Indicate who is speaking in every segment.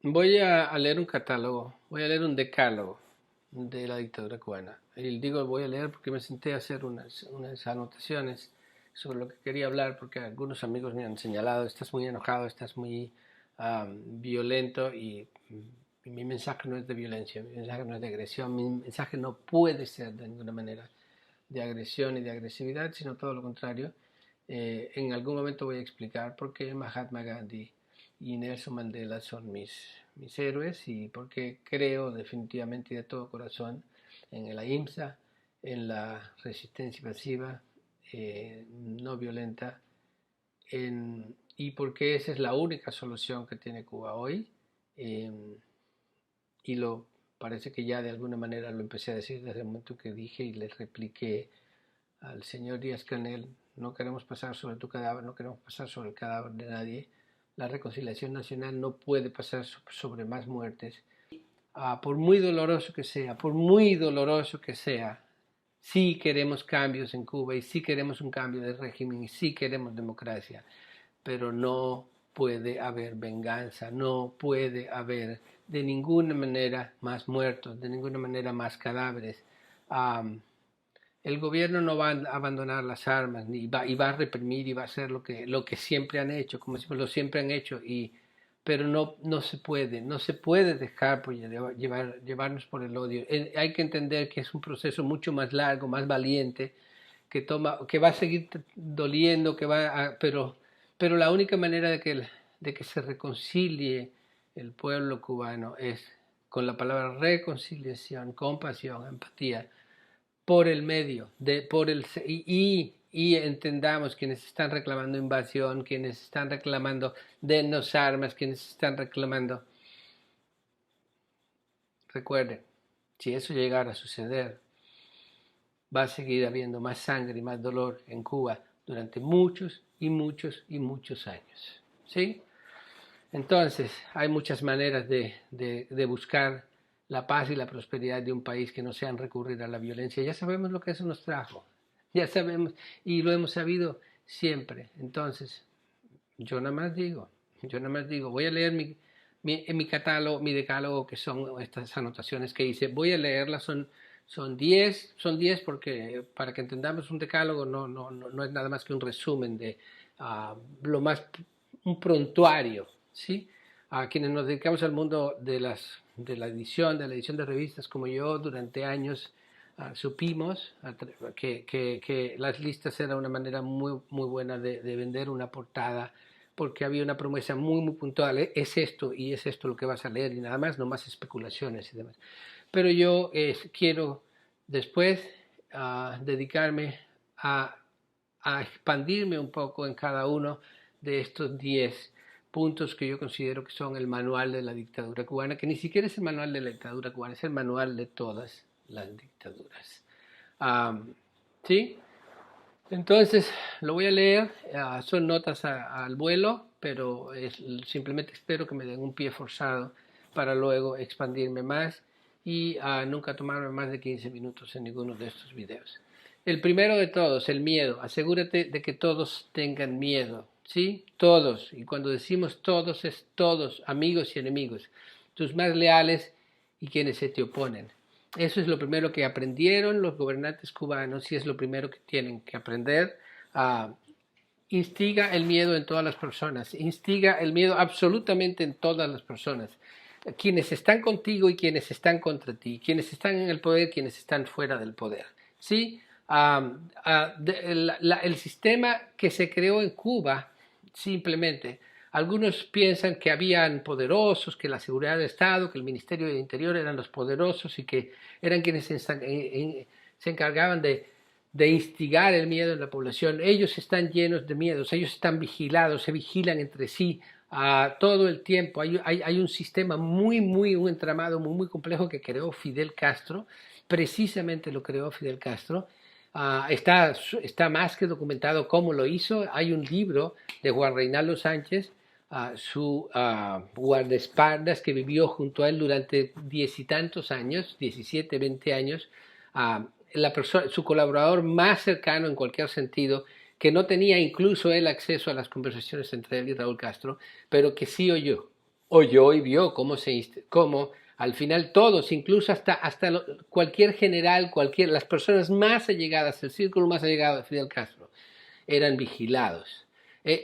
Speaker 1: Voy a leer un catálogo, voy a leer un decálogo de la dictadura cubana. Y digo voy a leer porque me senté a hacer unas anotaciones sobre lo que quería hablar, porque algunos amigos me han señalado, estás muy enojado, estás muy violento, y mi mensaje no es de violencia, mi mensaje no es de agresión, mi mensaje no puede ser de ninguna manera de agresión y de agresividad, sino todo lo contrario. En algún momento voy a explicar por qué Mahatma Gandhi y Nelson Mandela son mis héroes, y por qué creo definitivamente y de todo corazón en el ahimsa, en la resistencia pasiva, no violenta, y porque esa es la única solución que tiene Cuba hoy. eh, y lo parece que ya de alguna manera lo empecé a decir desde el momento que dije y le repliqué al señor Díaz Canel: no queremos pasar sobre tu cadáver, no queremos pasar sobre el cadáver de nadie. La reconciliación nacional no puede pasar sobre más muertes. Por muy doloroso que sea, por muy doloroso que sea, sí queremos cambios en Cuba y sí queremos un cambio de régimen y sí queremos democracia, pero no puede haber venganza, no puede haber de ninguna manera más muertos, de ninguna manera más cadáveres. Um, el gobierno no va a abandonar las armas, y va a reprimir y va a hacer lo que siempre han hecho, como lo siempre han hecho, pero no se puede dejar por llevarnos por el odio. Hay que entender que es un proceso mucho más largo, más valiente, que va a seguir doliendo, pero la única manera de que se reconcilie el pueblo cubano es con la palabra reconciliación, compasión, empatía, por el medio, y entendamos quienes están reclamando invasión, quienes están reclamando dennos armas, quienes están reclamando. Recuerden, si eso llegara a suceder, va a seguir habiendo más sangre y más dolor en Cuba durante muchos y muchos y muchos años. ¿Sí? Entonces, hay muchas maneras de buscar la paz y la prosperidad de un país que no sean recurrir a la violencia. Ya sabemos lo que eso nos trajo, ya sabemos, y lo hemos sabido siempre. Entonces, yo nada más digo, voy a leer en mi catálogo, mi decálogo, que son estas anotaciones que hice. Voy a leerlas, son 10 porque para que entendamos un decálogo no es nada más que un resumen de un prontuario, ¿sí? A quienes nos dedicamos al mundo de la edición de revistas como yo, durante años supimos que las listas eran una manera muy, muy buena de vender una portada, porque había una promesa muy, muy puntual: es esto y es esto lo que vas a leer y nada más, no más especulaciones y demás. Pero yo quiero después dedicarme a, a expandirme un poco en cada uno de estos 10 puntos que yo considero que son el manual de la dictadura cubana, que ni siquiera es el manual de la dictadura cubana, es el manual de todas las dictaduras. ¿Sí? Entonces, lo voy a leer, son notas al vuelo, pero simplemente espero que me den un pie forzado para luego expandirme más y nunca tomarme más de 15 minutos en ninguno de estos videos. El primero de todos, el miedo. Asegúrate de que todos tengan miedo, ¿sí? Todos. Y cuando decimos todos, es todos, amigos y enemigos, tus más leales y quienes se te oponen. Eso es lo primero que aprendieron los gobernantes cubanos y es lo primero que tienen que aprender. Instiga el miedo en todas las personas, instiga el miedo absolutamente en todas las personas, quienes están contigo y quienes están contra ti, quienes están en el poder, quienes están fuera del poder. ¿Sí? El sistema que se creó en Cuba, simplemente, algunos piensan que habían poderosos, que la seguridad de Estado, que el Ministerio del Interior eran los poderosos y que eran quienes se encargaban de instigar el miedo en la población. Ellos están llenos de miedos, ellos están vigilados, se vigilan entre sí todo el tiempo. Hay un sistema un entramado muy, muy complejo que creó Fidel Castro, precisamente lo creó Fidel Castro. Está más que documentado cómo lo hizo. Hay un libro de Juan Reinaldo Sánchez, su guardaespaldas, que vivió junto a él durante 10 y tantos años, 17, 20 años, su colaborador más cercano en cualquier sentido, que no tenía incluso él acceso a las conversaciones entre él y Raúl Castro, pero que sí oyó, oyó y vio cómo al final todos, incluso hasta cualquier general, las personas más allegadas, el círculo más allegado de Fidel Castro, eran vigilados.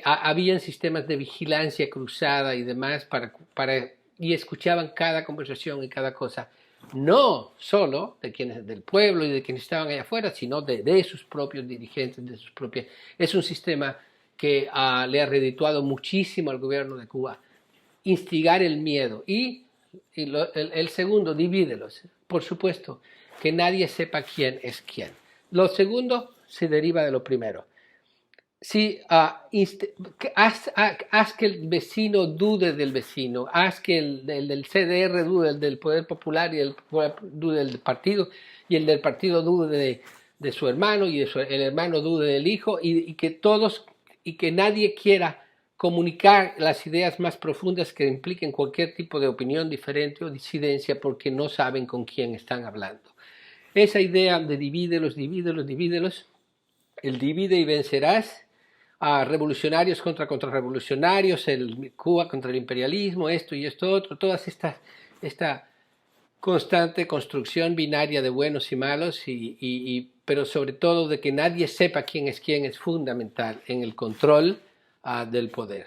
Speaker 1: Habían sistemas de vigilancia cruzada y demás y escuchaban cada conversación y cada cosa, no solo del pueblo y de quienes estaban allá afuera, sino de sus propios dirigentes, Es un sistema que le ha redituado muchísimo al gobierno de Cuba, instigar el miedo el segundo, divídelos. Por supuesto, que nadie sepa quién es quién. Lo segundo se deriva de lo primero. Si haz que el vecino dude del vecino, haz que el del CDR dude del Poder Popular y el dude del partido, y el del partido dude de su hermano, y el hermano dude del hijo, y que nadie quiera comunicar las ideas más profundas que impliquen cualquier tipo de opinión diferente o disidencia, porque no saben con quién están hablando. Esa idea de divídelos, el divide y vencerás, a revolucionarios contra contrarrevolucionarios, el Cuba contra el imperialismo, esto y esto otro, esta constante construcción binaria de buenos y malos, pero sobre todo de que nadie sepa quién es fundamental en el control del poder.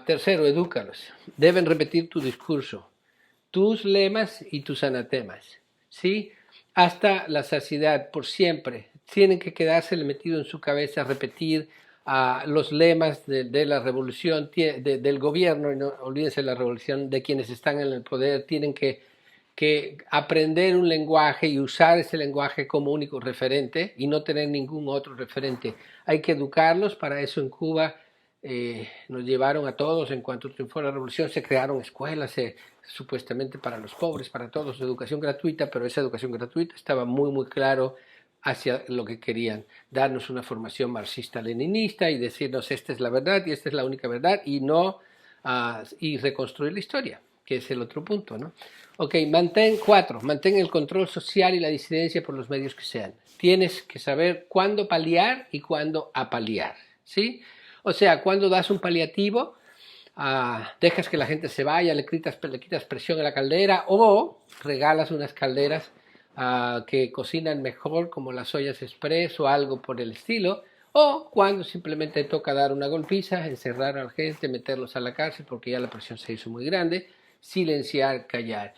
Speaker 1: Tercero, edúcalos. Deben repetir tu discurso, tus lemas y tus anatemas, ¿sí? Hasta la saciedad, por siempre. Tienen que quedarse metido en su cabeza, repetir los lemas de la revolución, del gobierno, y no olvídense la revolución, de quienes están en el poder. Tienen que aprender un lenguaje y usar ese lenguaje como único referente y no tener ningún otro referente. Hay que educarlos. Para eso en Cuba nos llevaron a todos. En cuanto triunfó la revolución, se crearon escuelas supuestamente para los pobres, para todos, educación gratuita, pero esa educación gratuita estaba muy muy claro hacia lo que querían: darnos una formación marxista-leninista y decirnos esta es la verdad y esta es la única verdad, y reconstruir la historia, que es el otro punto, ¿no? Ok, mantén el control social y la disidencia por los medios que sean. Tienes que saber cuándo paliar y cuándo apaliar, ¿sí? O sea, cuando das un paliativo, dejas que la gente se vaya, le quitas presión a la caldera, o regalas unas calderas que cocinan mejor, como las ollas express o algo por el estilo, o cuando simplemente toca dar una golpiza, encerrar a la gente, meterlos a la cárcel porque ya la presión se hizo muy grande, silenciar, callar.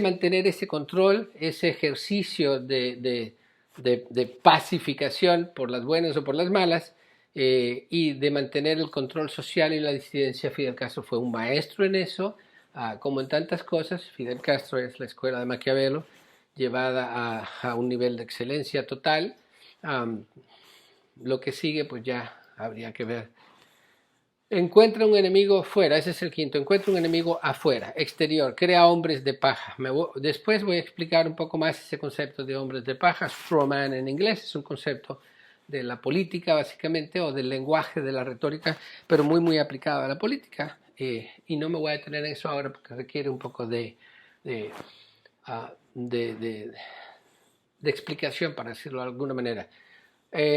Speaker 1: Mantener ese control, ese ejercicio de pacificación por las buenas o por las malas, y de mantener el control social y la disidencia. Fidel Castro fue un maestro en eso, como en tantas cosas. Fidel Castro es la escuela de Maquiavelo llevada a un nivel de excelencia total. Lo que sigue pues ya habría que ver. Encuentra un enemigo fuera, ese es el quinto. Encuentra un enemigo afuera, exterior, crea hombres de paja. Después voy a explicar un poco más ese concepto de hombres de paja. Straw man en inglés es un concepto de la política básicamente, o del lenguaje de la retórica, pero muy muy aplicado a la política, y no me voy a detener en eso ahora porque requiere un poco de explicación, para decirlo de alguna manera.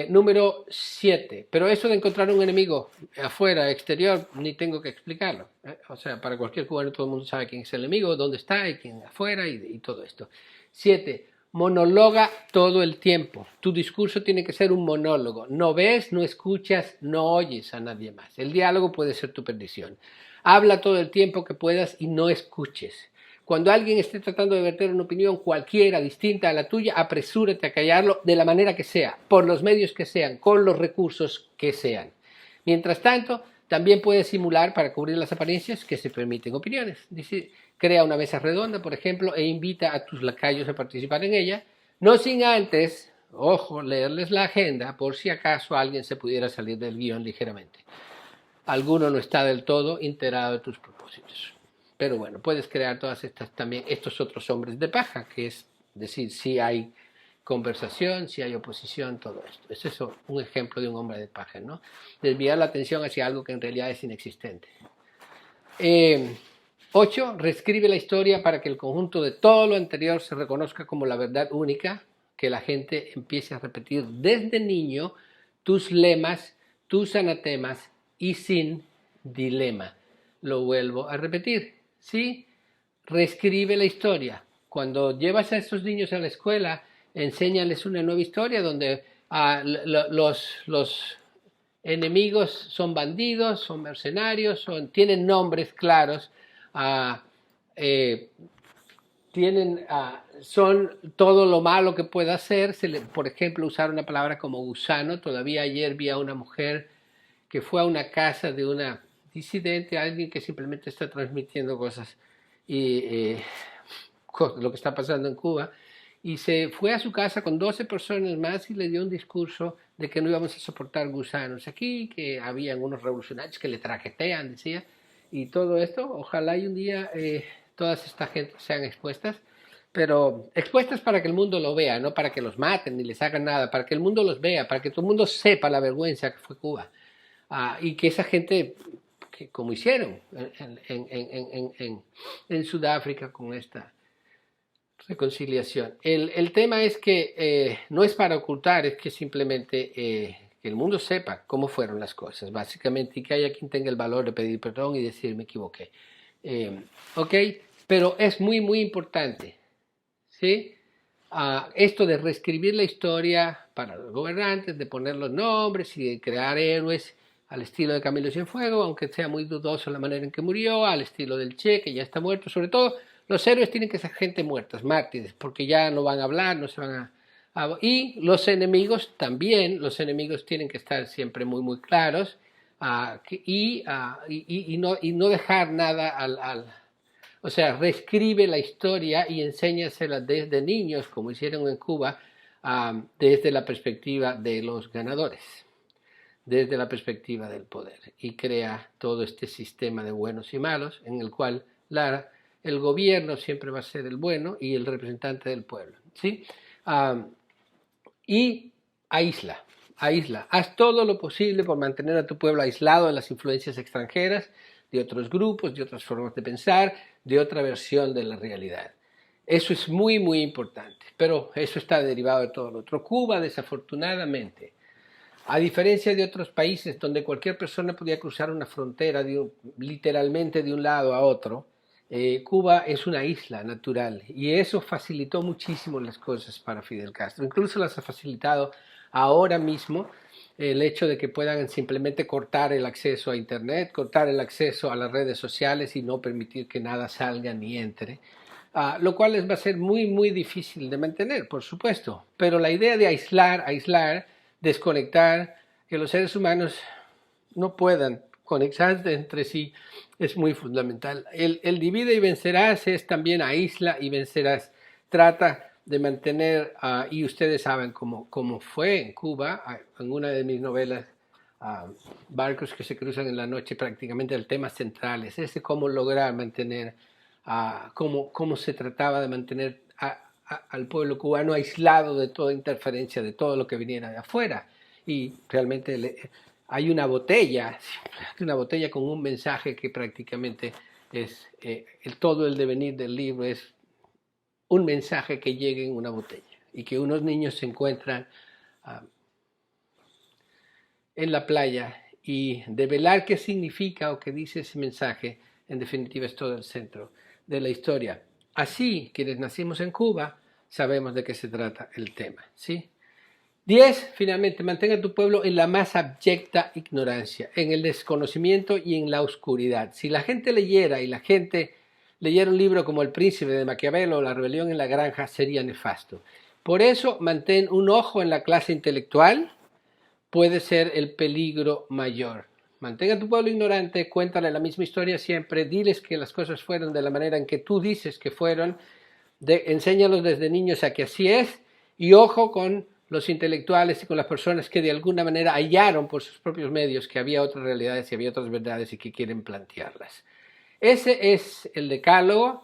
Speaker 1: Número 7, pero eso de encontrar un enemigo afuera, exterior, ni tengo que explicarlo, o sea, para cualquier cubano todo el mundo sabe quién es el enemigo, dónde está y quién afuera, y todo esto. 7, monologa todo el tiempo. Tu discurso tiene que ser un monólogo. No ves, no escuchas, no oyes a nadie más. El diálogo puede ser tu perdición. Habla todo el tiempo que puedas y no escuches. Cuando alguien esté tratando de verter una opinión cualquiera distinta a la tuya, apresúrate a callarlo de la manera que sea, por los medios que sean, con los recursos que sean. Mientras tanto, también puedes simular, para cubrir las apariencias, que se permiten opiniones. Crea una mesa redonda, por ejemplo, e invita a tus lacayos a participar en ella, no sin antes, ojo, leerles la agenda, por si acaso alguien se pudiera salir del guión ligeramente. Alguno no está del todo enterado de tus propósitos. Pero bueno, puedes crear estos otros hombres de paja, que es decir, si hay conversación, si hay oposición, todo esto. Ese es un ejemplo de un hombre de paja, ¿no? Desviar la atención hacia algo que en realidad es inexistente. 8. Reescribe la historia para que el conjunto de todo lo anterior se reconozca como la verdad única, que la gente empiece a repetir desde niño tus lemas, tus anatemas y sin dilema. lo vuelvo a repetir, ¿sí? Reescribe la historia. Cuando llevas a estos niños a la escuela, enséñales una nueva historia donde los enemigos son bandidos, son mercenarios, tienen nombres claros, son todo lo malo que pueda hacer. Por ejemplo, usar una palabra como gusano. Todavía ayer vi a una mujer que fue a una casa de una disidente, alguien que simplemente está transmitiendo cosas y lo que está pasando en Cuba, y se fue a su casa con 12 personas más y le dio un discurso de que no íbamos a soportar gusanos aquí, que había unos revolucionarios que le traquetean, decía, y todo esto. Ojalá y un día todas estas gentes sean expuestas, pero expuestas para que el mundo lo vea, no para que los maten ni les hagan nada, para que el mundo los vea, para que todo el mundo sepa la vergüenza que fue Cuba. Y que esa gente, como hicieron en Sudáfrica con esta reconciliación. El tema es que no es para ocultar, es que simplemente que el mundo sepa cómo fueron las cosas, básicamente, y que haya quien tenga el valor de pedir perdón y decir me equivoqué. Ok, pero es muy, muy importante, ¿sí? Esto de reescribir la historia para los gobernantes, de poner los nombres y de crear héroes al estilo de Camilo Cienfuegos, aunque sea muy dudoso la manera en que murió, al estilo del Che, que ya está muerto. Sobre todo, los héroes tienen que ser gente muerta, mártires, porque ya no van a hablar, no se van y los enemigos también, los enemigos tienen que estar siempre muy, muy claros, y no dejar nada o sea, reescribe la historia y enséñasela desde niños, como hicieron en Cuba, desde la perspectiva de los ganadores, desde la perspectiva del poder, y crea todo este sistema de buenos y malos en el cual el gobierno siempre va a ser el bueno y el representante del pueblo, ¿sí? Y aísla, haz todo lo posible por mantener a tu pueblo aislado de las influencias extranjeras, de otros grupos, de otras formas de pensar, de otra versión de la realidad. Eso es muy, muy importante, pero eso está derivado de todo lo otro. Cuba, desafortunadamente, a diferencia de otros países donde cualquier persona podía cruzar una frontera literalmente de un lado a otro, Cuba es una isla natural y eso facilitó muchísimo las cosas para Fidel Castro. Incluso las ha facilitado ahora mismo el hecho de que puedan simplemente cortar el acceso a Internet, cortar el acceso a las redes sociales y no permitir que nada salga ni entre. Lo cual les va a ser muy, muy difícil de mantener, por supuesto. Pero la idea de aislar, desconectar, que los seres humanos no puedan conectarse entre sí, es muy fundamental. El divide y vencerás es también aísla y vencerás. Trata de mantener, y ustedes saben cómo fue en Cuba, en una de mis novelas, Barcos que se cruzan en la noche, prácticamente el tema central es ese, cómo lograr mantener, cómo se trataba de mantener al pueblo cubano aislado de toda interferencia, de todo lo que viniera de afuera. Y realmente hay una botella con un mensaje que prácticamente es, todo el devenir del libro es un mensaje que llega en una botella y que unos niños se encuentran en la playa, y develar qué significa o qué dice ese mensaje, en definitiva es todo el centro de la historia. Así, quienes nacimos en Cuba, sabemos de qué se trata el tema, ¿sí? 10. Finalmente, mantenga a tu pueblo en la más abyecta ignorancia, en el desconocimiento y en la oscuridad. Si la gente leyera un libro como El Príncipe de Maquiavelo o La Rebelión en la Granja, sería nefasto. Por eso, mantén un ojo en la clase intelectual, puede ser el peligro mayor. Mantenga a tu pueblo ignorante, cuéntale la misma historia siempre, diles que las cosas fueron de la manera en que tú dices que fueron, enséñalos desde niños a que así es, y ojo con los intelectuales y con las personas que de alguna manera hallaron por sus propios medios que había otras realidades y había otras verdades y que quieren plantearlas. Ese es el decálogo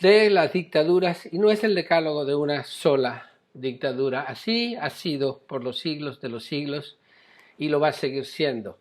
Speaker 1: de las dictaduras, y no es el decálogo de una sola dictadura. Así ha sido por los siglos de los siglos y lo va a seguir siendo.